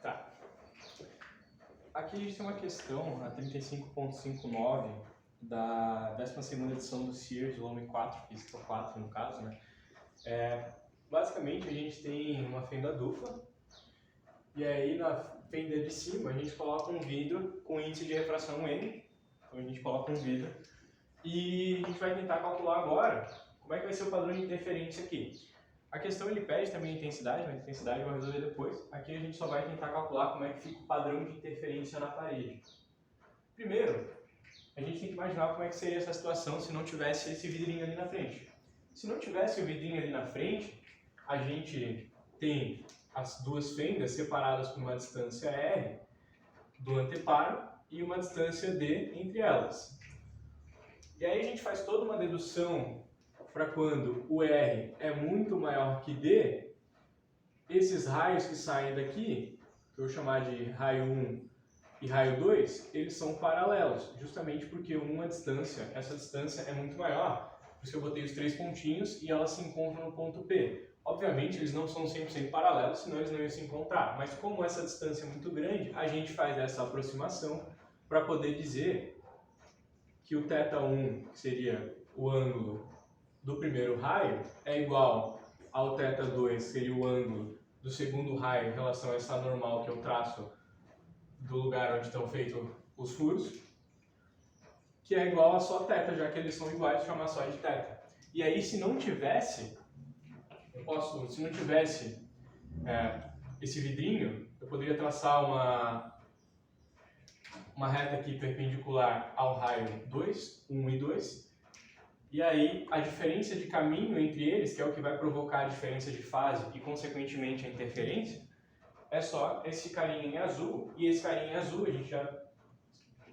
Tá. Aqui a gente tem uma questão, a 35.59 da 12ª edição do Sears, volume 4, física 4 no caso, né? Basicamente a gente tem uma fenda dupla e aí na fenda de cima a gente coloca um vidro com índice de refração N. Então a gente coloca um vidro e a gente vai tentar calcular agora como é que vai ser o padrão de interferência aqui. A questão ele pede também a intensidade, mas a intensidade eu vou resolver depois. Aqui a gente só vai tentar calcular como é que fica o padrão de interferência na parede. Primeiro, a gente tem que imaginar como é que seria essa situação se não tivesse esse vidrinho ali na frente. Se não tivesse o vidrinho ali na frente, a gente tem as duas fendas separadas por uma distância R do anteparo e uma distância D entre elas. E aí a gente faz toda uma dedução para quando o R é muito maior que D, esses raios que saem daqui, que eu vou chamar de raio 1 e raio 2, eles são paralelos, justamente porque essa distância é muito maior. Por isso que eu botei os três pontinhos e elas se encontram no ponto P. Obviamente eles não são 100% paralelos, senão eles não iam se encontrar. Mas como essa distância é muito grande, a gente faz essa aproximação para poder dizer que o θ1, que seria o ângulo do primeiro raio, é igual ao θ2, que seria o ângulo do segundo raio em relação a essa normal que eu traço do lugar onde estão feitos os furos, que é igual a só θ, já que eles são iguais, vou chamar só de θ. E aí, se não tivesse, esse vidrinho, eu poderia traçar uma reta aqui perpendicular ao raio 2, 1 e 2, e aí a diferença de caminho entre eles, que é o que vai provocar a diferença de fase e, consequentemente, a interferência, é só esse carinha em azul, e esse carinha em azul a gente já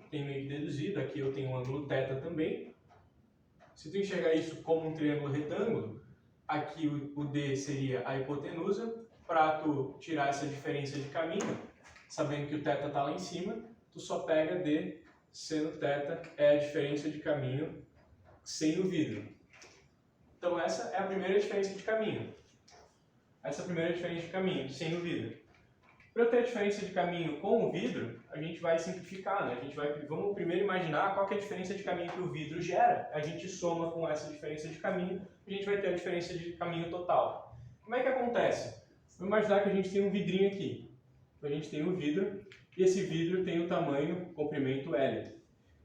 tem meio que deduzido, aqui eu tenho um ângulo θ também. Se tu enxergar isso como um triângulo retângulo, aqui o D seria a hipotenusa. Para tu tirar essa diferença de caminho, sabendo que o θ está lá em cima, tu só pega D, sendo θ é a diferença de caminho sem o vidro. Então essa é a primeira diferença de caminho. Essa é a primeira diferença de caminho, sem o vidro. Para eu ter a diferença de caminho com o vidro, a gente vai simplificar, né? Vamos primeiro imaginar qual que é a diferença de caminho que o vidro gera. A gente soma com essa diferença de caminho, a gente vai ter a diferença de caminho total. Como é que acontece? Vamos imaginar que a gente tem um vidrinho aqui. Então a gente tem um vidro, e esse vidro tem o tamanho, comprimento L.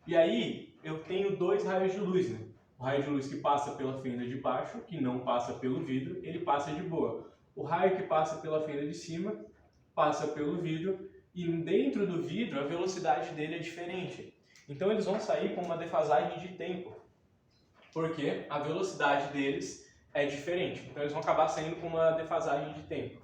E aí eu tenho dois raios de luz, né? O raio de luz que passa pela fenda de baixo, que não passa pelo vidro, ele passa de boa. O raio que passa pela fenda de cima passa pelo vidro, e dentro do vidro a velocidade dele é diferente. Então eles vão sair com uma defasagem de tempo, porque a velocidade deles é diferente. Então eles vão acabar saindo com uma defasagem de tempo.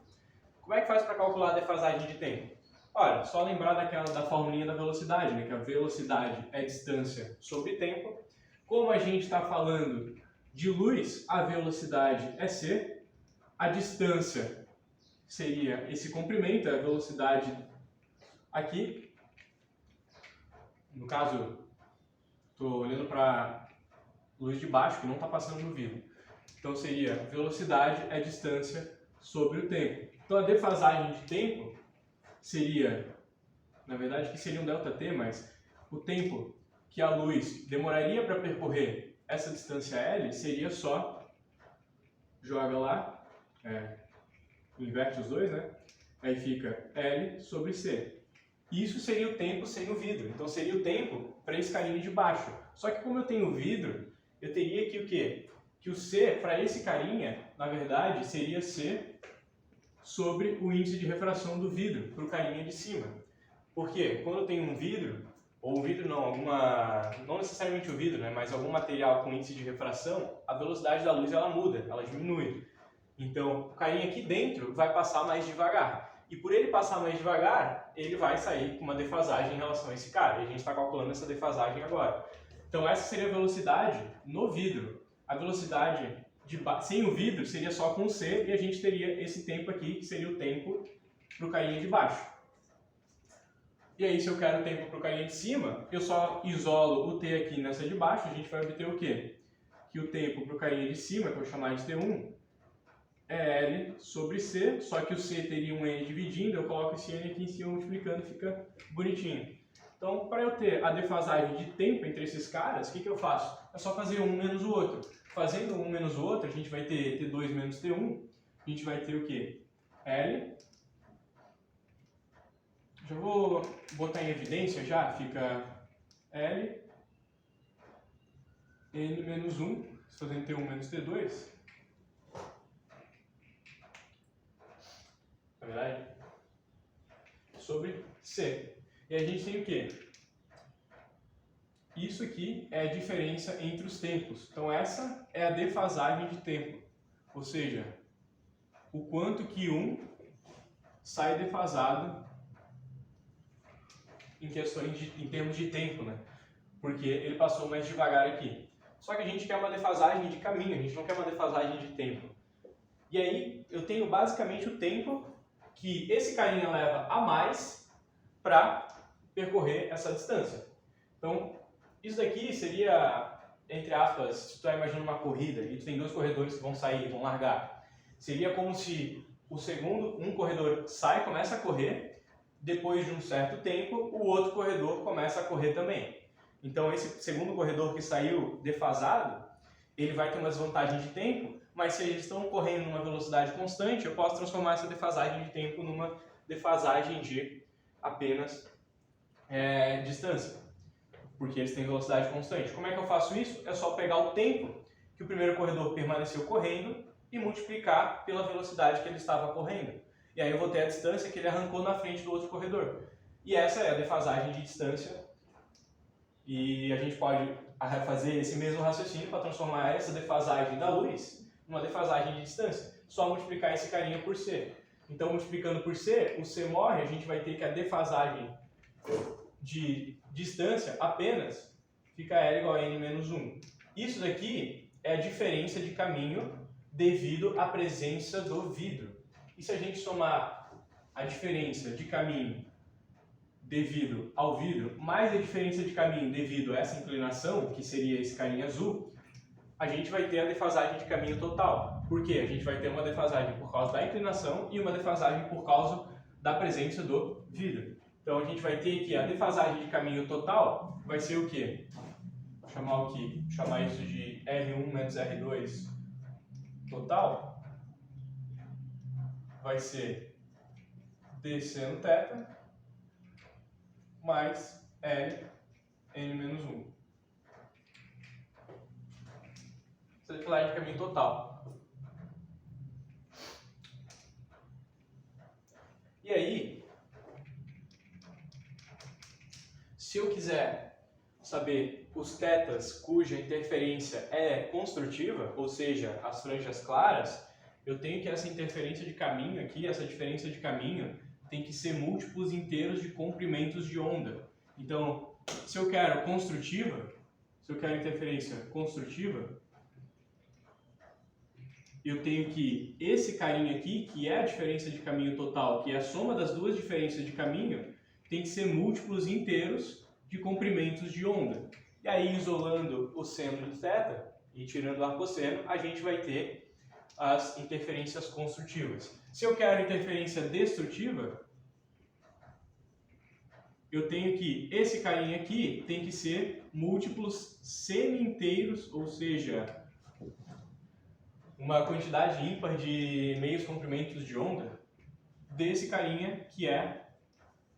Como é que faz para calcular a defasagem de tempo? Olha, só lembrar da formulinha da velocidade, né? Que a velocidade é distância sobre tempo. Como a gente está falando de luz, a velocidade é c, a distância seria esse comprimento, a velocidade aqui. No caso, estou olhando para luz de baixo, que não está passando no vidro. Então seria velocidade é distância sobre o tempo. Então a defasagem de tempo seria, na verdade que seria um ΔT, mas o tempo que a luz demoraria para percorrer essa distância L seria só, joga lá, inverte os dois, né? Aí fica L sobre C. Isso seria o tempo sem o vidro. Então seria o tempo para esse carinha de baixo. Só que como eu tenho vidro, eu teria que o quê? Que o C, para esse carinha, na verdade, seria C sobre o índice de refração do vidro para o carinha de cima. Porque quando eu tenho um vidro, ou vidro não, não necessariamente o vidro, né? Mas algum material com índice de refração, a velocidade da luz ela muda, ela diminui. Então, o carinha aqui dentro vai passar mais devagar. E por ele passar mais devagar, ele vai sair com uma defasagem em relação a esse cara. E a gente está calculando essa defasagem agora. Então, essa seria a velocidade no vidro. A velocidade sem o vidro seria só com C, e a gente teria esse tempo aqui, que seria o tempo para o carinha de baixo. E aí, se eu quero o tempo para o carinha de cima, eu só isolo o T aqui nessa de baixo, a gente vai obter o quê? Que o tempo para o carinha de cima, que eu vou chamar de T1, é L sobre C, só que o C teria um N dividindo, eu coloco esse N aqui em cima multiplicando, fica bonitinho. Então, para eu ter a defasagem de tempo entre esses caras, o que eu faço? É só fazer um menos o outro. Fazendo um menos o outro, a gente vai ter T2 menos T1, a gente vai ter o quê? L. Já vou botar em evidência já, fica L, N menos 1, fazendo T1 menos T2. Na verdade, sobre C. E a gente tem o quê? Isso aqui é a diferença entre os tempos. Então essa é a defasagem de tempo. Ou seja, o quanto que um sai defasado em termos de tempo, né? Porque ele passou mais devagar aqui. Só que a gente quer uma defasagem de caminho, a gente não quer uma defasagem de tempo. E aí eu tenho basicamente o tempo que esse carinha leva a mais para percorrer essa distância. Então, isso daqui seria, entre aspas, se tu está imaginando uma corrida e tu tem dois corredores que vão sair, vão largar, seria como se um corredor sai, começa a correr, depois de um certo tempo, o outro corredor começa a correr também. Então, esse segundo corredor que saiu defasado, ele vai ter uma desvantagem de tempo, mas se eles estão correndo numa velocidade constante, eu posso transformar essa defasagem de tempo numa defasagem de apenas distância, porque eles têm velocidade constante. Como é que eu faço isso? É só pegar o tempo que o primeiro corredor permaneceu correndo e multiplicar pela velocidade que ele estava correndo. E aí eu vou ter a distância que ele arrancou na frente do outro corredor. E essa é a defasagem de distância. E a gente pode fazer esse mesmo raciocínio para transformar essa defasagem da luz numa defasagem de distância. Só multiplicar esse carinha por C. Então, multiplicando por C, o C morre, a gente vai ter que a defasagem de distância apenas fica L igual a N menos 1. Isso daqui é a diferença de caminho devido à presença do vidro. E se a gente somar a diferença de caminho devido ao vidro, mais a diferença de caminho devido a essa inclinação, que seria esse carinha azul, a gente vai ter a defasagem de caminho total. Por quê? A gente vai ter uma defasagem por causa da inclinação e uma defasagem por causa da presença do vidro. Então a gente vai ter que a defasagem de caminho total vai ser o quê? Vou chamar isso de R1 menos R2 total. Vai ser d seno θ mais L n menos 1. Essa é a defasagem de caminho total. E aí, se eu quiser saber os tetas cuja interferência é construtiva, ou seja, as franjas claras, eu tenho que essa interferência de caminho aqui, essa diferença de caminho, tem que ser múltiplos inteiros de comprimentos de onda. Então, se eu quero construtiva, se eu quero interferência construtiva, eu tenho que esse carinha aqui, que é a diferença de caminho total, que é a soma das duas diferenças de caminho, tem que ser múltiplos inteiros de comprimentos de onda. E aí, isolando o seno de θ e tirando o arcosseno, a gente vai ter as interferências construtivas. Se eu quero interferência destrutiva, eu tenho que esse carinha aqui tem que ser múltiplos semi-inteiros, ou seja, uma quantidade ímpar de meios comprimentos de onda desse carinha que é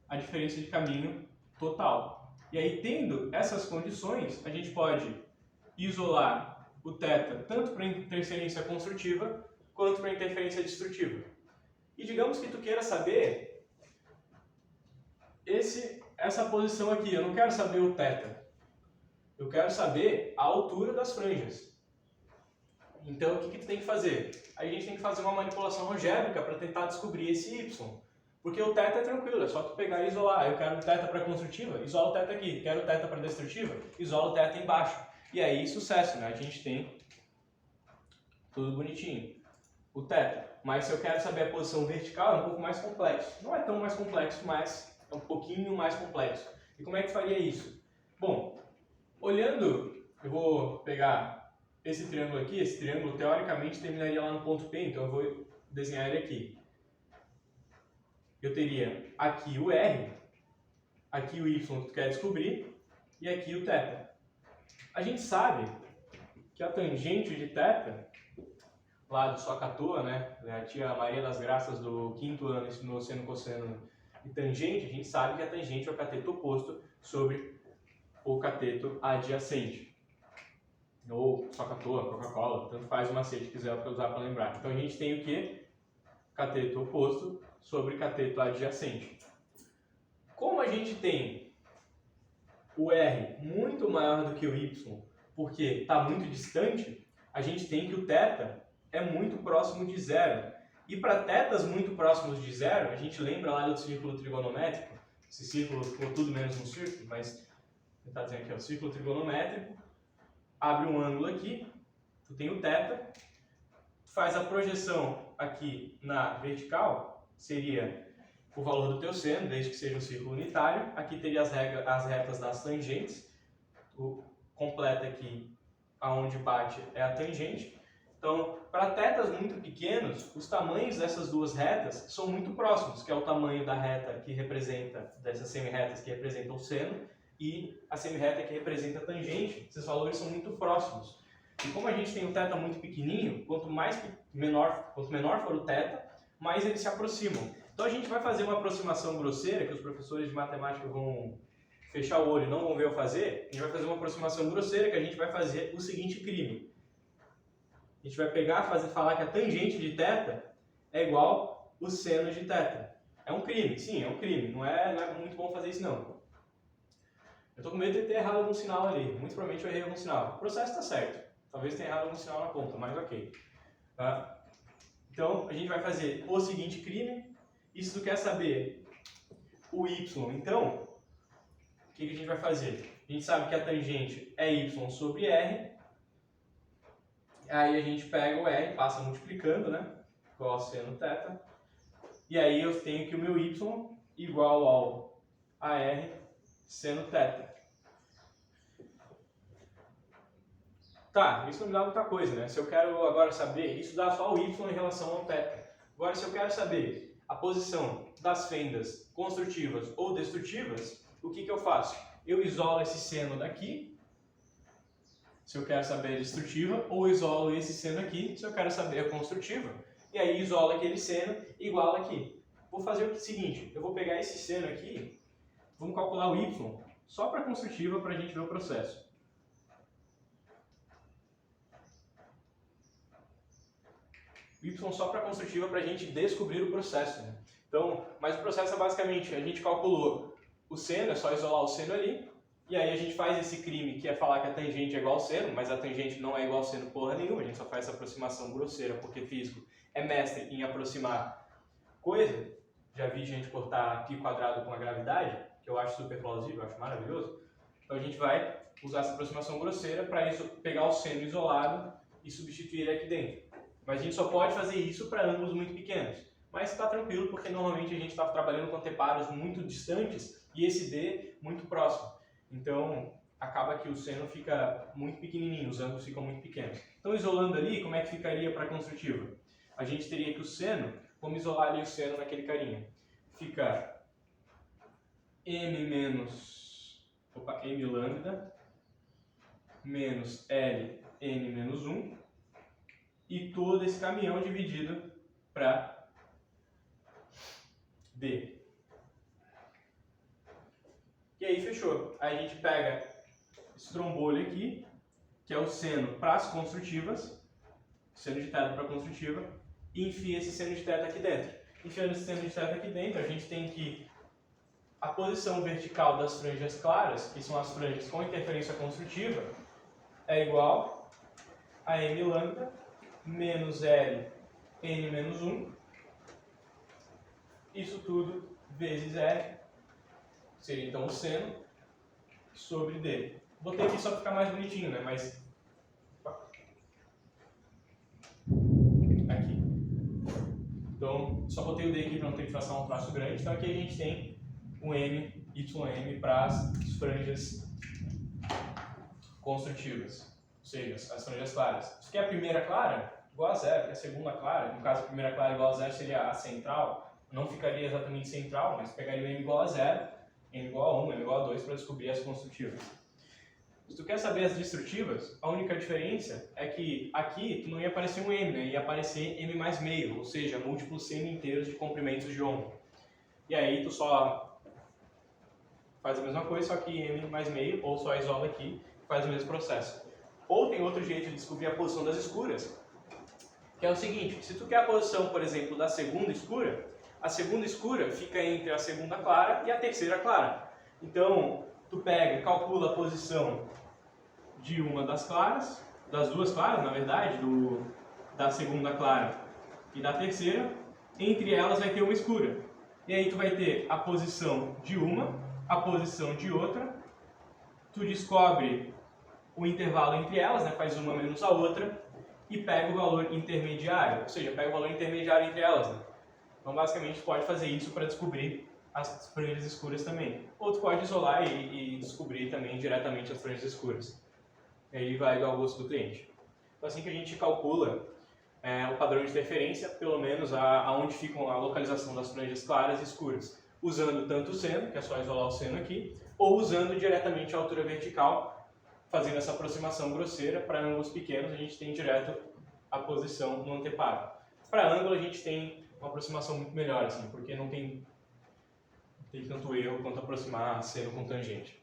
a diferença de caminho total. E aí, tendo essas condições, a gente pode isolar o θ tanto para interferência construtiva quanto para interferência destrutiva. E digamos que tu queira saber essa posição aqui, eu não quero saber o θ, eu quero saber a altura das franjas. Então, o que tu tem que fazer? A gente tem que fazer uma manipulação algébrica para tentar descobrir esse y. Porque o θ é tranquilo, é só tu pegar e isolar. Eu quero o θ para construtiva, isola o θ aqui. Quero o θ para destrutiva, isola o θ embaixo. E aí, sucesso, né? A gente tem tudo bonitinho. O θ. Mas se eu quero saber a posição vertical, é um pouco mais complexo. Não é tão mais complexo, mas é um pouquinho mais complexo. E como é que faria isso? Bom, olhando, eu vou pegar esse triângulo aqui, esse triângulo teoricamente terminaria lá no ponto P, então eu vou desenhar ele aqui. Eu teria aqui o R, aqui o Y que tu quer descobrir, e aqui o θ. A gente sabe que a tangente de θ, lá do SOCATOA, né, a tia Maria das Graças do 5º ano ensinou seno, cosseno e tangente, a gente sabe que a tangente é o cateto oposto sobre o cateto adjacente. Ou SOCATOA, Coca-Cola, tanto faz o macete que quiser usar para lembrar. Então a gente tem o que? Cateto oposto sobre cateto adjacente. Como a gente tem o R muito maior do que o Y, porque está muito distante, a gente tem que o θ é muito próximo de zero. E para θs muito próximos de zero, a gente lembra lá do círculo trigonométrico, esse círculo ficou tudo menos um círculo, mas está dizendo aqui, o círculo trigonométrico, abre um ângulo aqui, tu tem o θ, faz a projeção aqui na vertical, seria o valor do teu seno, desde que seja um círculo unitário. Aqui teria as retas das tangentes, tu completa aqui aonde bate é a tangente. Então, para θs muito pequenos, os tamanhos dessas duas retas são muito próximos, que é o tamanho da reta que representa, dessas semi-retas que representam o seno, e a semi-reta que representa a tangente. Esses valores são muito próximos. E como a gente tem o θ muito pequenininho, quanto menor for o θ, mais eles se aproximam. Então a gente vai fazer uma aproximação grosseira, que os professores de matemática vão fechar o olho e não vão ver eu fazer. A gente vai fazer uma aproximação grosseira, que a gente vai fazer o seguinte crime. A gente vai pegar e falar que a tangente de θ é igual o seno de θ. É um crime, sim, é um crime. Não é muito bom fazer isso não. Eu estou com medo de ter errado algum sinal ali. Muito provavelmente eu errei algum sinal. O processo está certo. Talvez tenha errado algum sinal na conta, mas ok. Tá? Então, a gente vai fazer o seguinte crime. E se tu quer saber o y, então, o que a gente vai fazer? A gente sabe que a tangente é y sobre r. Aí a gente pega o r, passa multiplicando, né? Igual a seno θ. E aí eu tenho que o meu y igual ao AR seno θ. Tá, isso não me dá muita coisa, né? Se eu quero agora saber, isso dá só o y em relação ao θ. Agora, se eu quero saber a posição das fendas construtivas ou destrutivas, o que eu faço? Eu isolo esse seno daqui, se eu quero saber a destrutiva, ou isolo esse seno aqui, se eu quero saber a construtiva. E aí isolo aquele seno igual aqui. Vou fazer o seguinte, eu vou pegar esse seno aqui, vamos calcular o y só para a construtiva para a gente ver o processo. Y só para a construtiva para a gente descobrir o processo. Né? Então, mas o processo é basicamente, a gente calculou o seno, é só isolar o seno ali, e aí a gente faz esse crime que é falar que a tangente é igual ao seno, mas a tangente não é igual ao seno porra nenhuma, a gente só faz essa aproximação grosseira, porque físico é mestre em aproximar coisa. Já vi gente cortar π quadrado com a gravidade, que eu acho super plausível, eu acho maravilhoso. Então a gente vai usar essa aproximação grosseira para isso pegar o seno isolado e substituir ele aqui dentro. Mas a gente só pode fazer isso para ângulos muito pequenos. Mas está tranquilo, porque normalmente a gente está trabalhando com anteparos muito distantes e esse D muito próximo. Então, acaba que o seno fica muito pequenininho, os ângulos ficam muito pequenos. Então, isolando ali, como é que ficaria para a construtiva? A gente teria que o seno, vamos isolar ali o seno naquele carinha. Fica m lambda menos L n menos 1. E todo esse caminhão dividido para D. E aí fechou. Aí a gente pega esse trombolho aqui, que é o seno para as construtivas, seno de θ para a construtiva, e enfia esse seno de θ aqui dentro. Enfiando esse seno de θ aqui dentro, a gente tem que a posição vertical das franjas claras, que são as franjas com interferência construtiva, é igual a m lambda menos L n menos 1, isso tudo vezes R, seria então o seno, sobre D. Botei aqui só para ficar mais bonitinho, né? Mas aqui. Então, só botei o D aqui para não ter que traçar um traço grande. Então aqui a gente tem o M, YM para as franjas construtivas. seja, as franjas claras. Isso aqui é a primeira clara, igual a zero, que é a segunda clara. No caso, a primeira clara igual a zero seria a central. Não ficaria exatamente central, mas pegaria o m igual a zero, m igual a 1, m igual a 2 para descobrir as construtivas. Se tu quer saber as destrutivas, a única diferença é que aqui tu não ia aparecer um m, né? Ia aparecer m mais meio, ou seja, múltiplos semi-inteiros de comprimentos de ombro. E aí tu só faz a mesma coisa, só que m mais meio, ou só isola aqui e faz o mesmo processo. Ou tem outro jeito de descobrir a posição das escuras, que é o seguinte: se tu quer a posição, por exemplo, da segunda escura, a segunda escura fica entre a segunda clara e a terceira clara. Então, tu pega e calcula a posição de uma das claras, das duas claras, na verdade, da segunda clara e da terceira. Entre elas vai ter uma escura. E aí tu vai ter a posição de uma, a posição de outra. Tu descobre o intervalo entre elas, né? Faz uma menos a outra e pega o valor intermediário, ou seja, pega o valor intermediário entre elas, né? Então, basicamente, tu pode fazer isso para descobrir as franjas escuras também. Ou tu pode isolar e descobrir também diretamente as franjas escuras. E aí vai ao gosto do cliente. Então, assim que a gente calcula o padrão de interferência, pelo menos aonde fica a localização das franjas claras e escuras, usando tanto o seno, que é só isolar o seno aqui, ou usando diretamente a altura vertical, fazendo essa aproximação grosseira. Para ângulos pequenos, a gente tem direto a posição no anteparo. Para ângulo, a gente tem uma aproximação muito melhor, assim, porque não tem tanto erro quanto aproximar seno com tangente.